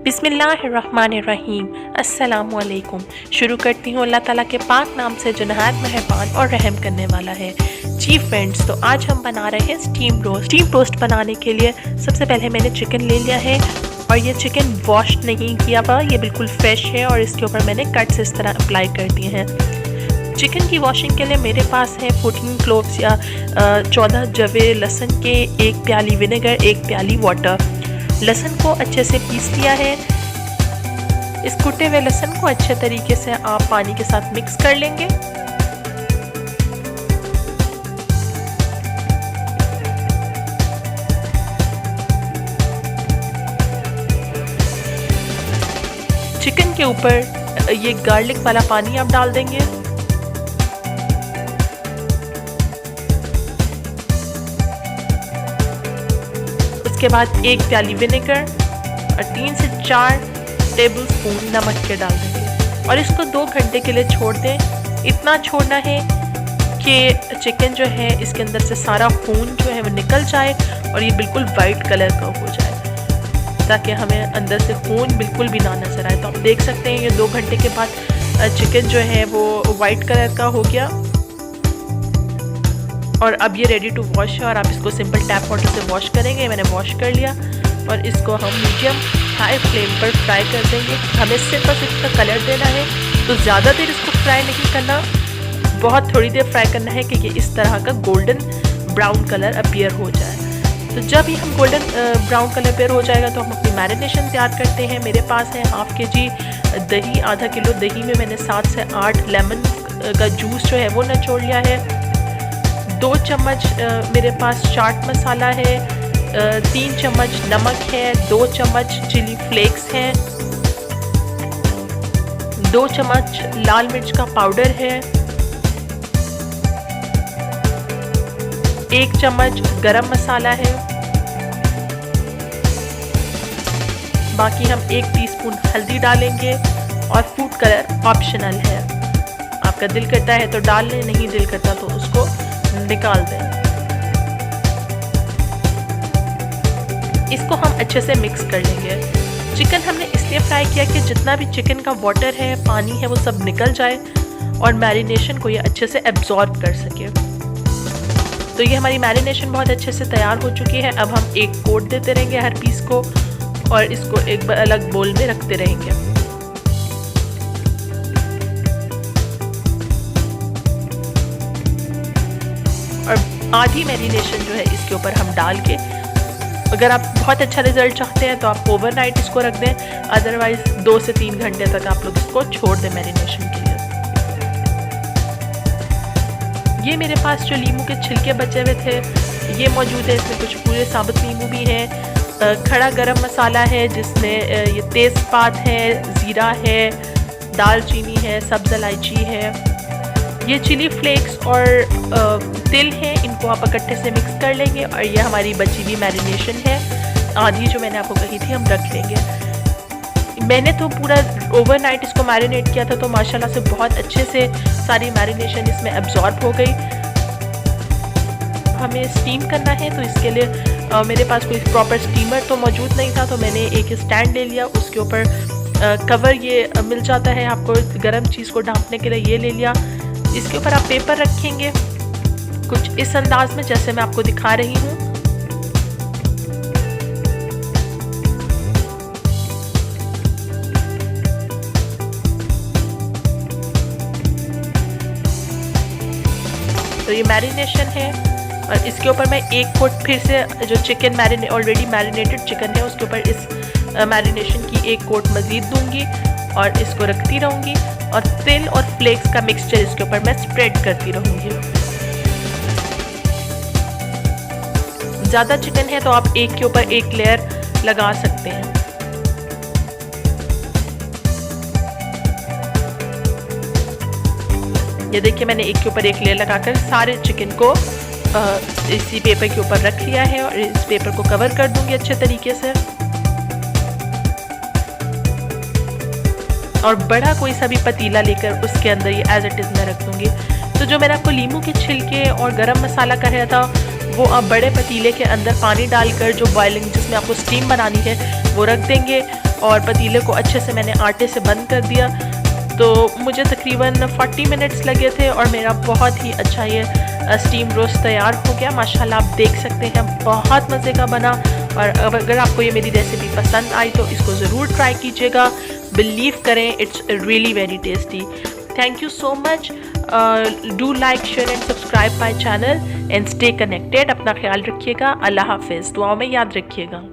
बिस्मिल्लाहिर्रहमानिर्रहीम। अस्सलामुअलैकुम। शुरू करती हूँ अल्लाह ताला के पाक नाम से जो नहायत मेहरबान और रहम करने वाला है। जी फ्रेंड्स, तो आज हम बना रहे हैं स्टीम रोस्ट। स्टीम रोस्ट बनाने के लिए सबसे पहले मैंने चिकन ले लिया है और ये चिकन वॉश नहीं किया हुआ, ये बिल्कुल फ्रेश है और इसके ऊपर मैंने कट्स इस तरह अप्लाई कर दिए हैं। चिकन की वॉशिंग के लिए मेरे पास है 14 क्लोव्स या 14 जवे लहसुन के, 1 प्याली विनेगर, 1 प्याली वाटर। लहसुन को अच्छे से पीस लिया है। इस कुटे हुए लहसुन को अच्छे तरीके से आप पानी के साथ मिक्स कर लेंगे। चिकन के ऊपर ये गार्लिक वाला पानी आप डाल देंगे। उसके बाद 1 प्याली विनेगर और 3 से 4 टेबलस्पून नमक के डाल देंगे और इसको 2 घंटे के लिए छोड़ दें। इतना छोड़ना है कि चिकन जो है इसके अंदर से सारा खून जो है वो निकल जाए और ये बिल्कुल वाइट कलर का हो जाए, ताकि हमें अंदर से खून बिल्कुल भी ना नजर आए। तो आप देख सकते हैं ये 2 घंटे के बाद चिकन जो है वो वाइट कलर का हो गया और अब ये रेडी टू वॉश है और आप इसको सिंपल टैप वाटर से वॉश करेंगे। मैंने वॉश कर लिया और इसको हम मीडियम हाई फ्लेम पर फ्राई कर देंगे। हमें सिर्फ बस इसका कलर देना है, तो ज़्यादा देर इसको फ्राई नहीं करना, बहुत थोड़ी देर फ्राई करना है कि ये इस तरह का गोल्डन ब्राउन कलर अपीयर हो जाए। तो जब ये हम गोल्डन ब्राउन कलर अपीयर हो जाएगा तो हम अपनी मैरिनेशन तैयार करते हैं। मेरे पास है ½ kg दही, आधा किलो दही में मैंने 7 से 8 लेमन का जूस जो है वो निचोड़ लिया है। 2 चम्मच मेरे पास चाट मसाला है, 3 चम्मच नमक है, 2 चम्मच चिली फ्लेक्स हैं, 2 चम्मच लाल मिर्च का पाउडर है, 1 चम्मच गरम मसाला है। बाकी हम 1 टीस्पून हल्दी डालेंगे और फूड कलर ऑप्शनल है, आपका दिल करता है तो डाल लें, नहीं दिल करता तो उसको निकाल दें। इसको हम अच्छे से मिक्स कर लेंगे। चिकन हमने इसलिए फ्राई किया कि जितना भी चिकन का वाटर है, पानी है, वो सब निकल जाए और मैरिनेशन को ये अच्छे से एब्जॉर्ब कर सके। तो ये हमारी मैरिनेशन बहुत अच्छे से तैयार हो चुकी है। अब हम एक कोट देते रहेंगे हर पीस को और इसको एक अलग बोल में रखते रहेंगे। और आधी मैरिनेशन जो है इसके ऊपर हम डाल के, अगर आप बहुत अच्छा रिजल्ट चाहते हैं तो आप ओवरनाइट इसको रख दें, अदरवाइज 2 से 3 घंटे तक आप लोग इसको छोड़ दें मैरिनेशन के लिए। ये मेरे पास जो नींबू के छिलके बचे हुए थे ये मौजूद है, इसमें कुछ पूरे साबुत नींबू भी हैं, खड़ा गरम मसाला है जिसमें ये तेज़पात है, ज़ीरा है, दालचीनी है, सब्ज़ इलायची है, ये चिली फ्लेक्स और तिल है। इनको आप इकट्ठे से मिक्स कर लेंगे और ये हमारी बची हुई मैरिनेशन है, आधी जो मैंने आपको कही थी हम रख लेंगे। मैंने तो पूरा ओवरनाइट इसको मैरिनेट किया था, तो माशाल्लाह से बहुत अच्छे से सारी मैरिनेशन इसमें एब्जॉर्ब हो गई। हमें स्टीम करना है तो इसके लिए मेरे पास कोई प्रॉपर स्टीमर तो मौजूद नहीं था, तो मैंने एक स्टैंड ले लिया। उसके ऊपर कवर ये मिल जाता है आपको गर्म चीज़ को ढांपने के लिए, ये ले लिया। इसके ऊपर आप पेपर रखेंगे कुछ इस अंदाज में जैसे मैं आपको दिखा रही हूँ। तो ये मैरिनेशन है और इसके ऊपर मैं एक कोट फिर से जो चिकन ऑलरेडी मैरिनेटेड चिकन है उसके ऊपर इस मैरिनेशन की एक कोट मज़ीद दूंगी और इसको रखती रहूँगी और तिल और फ्लेक्स का मिक्सचर इसके ऊपर मैं स्प्रेड करती रहूँगी। ज़्यादा चिकन है तो आप एक के ऊपर एक लेयर लगा सकते हैं। ये देखिए मैंने एक के ऊपर एक लेयर लगाकर सारे चिकन को इसी पेपर के ऊपर रख लिया है और इस पेपर को कवर कर दूंगी अच्छे तरीके से। और बड़ा कोई सा भी पतीला लेकर उसके अंदर ये एज इट इज़ मैं रख दूंगी। तो जो मैंने आपको नींबू के छिलके और गरम मसाला कहा था वो आप बड़े पतीले के अंदर पानी डालकर जो बॉइलिंग जिसमें आपको स्टीम बनानी है वो रख देंगे और पतीले को अच्छे से मैंने आटे से बंद कर दिया। तो मुझे तकरीबन 40 मिनट्स लगे थे और मेरा बहुत ही अच्छा ये स्टीम रोस्ट तैयार हो गया। माशाल्लाह आप देख सकते हैं बहुत मज़े का बना। और अगर आपको ये मेरी रेसिपी पसंद आई तो इसको ज़रूर ट्राई कीजिएगा। बिलीव करें, it's really very tasty. Thank you so much. Do like, share and subscribe my channel and stay connected. अपना ख्याल रखिएगा। अल्लाह हाफिज़। दुआओं में याद रखिएगा।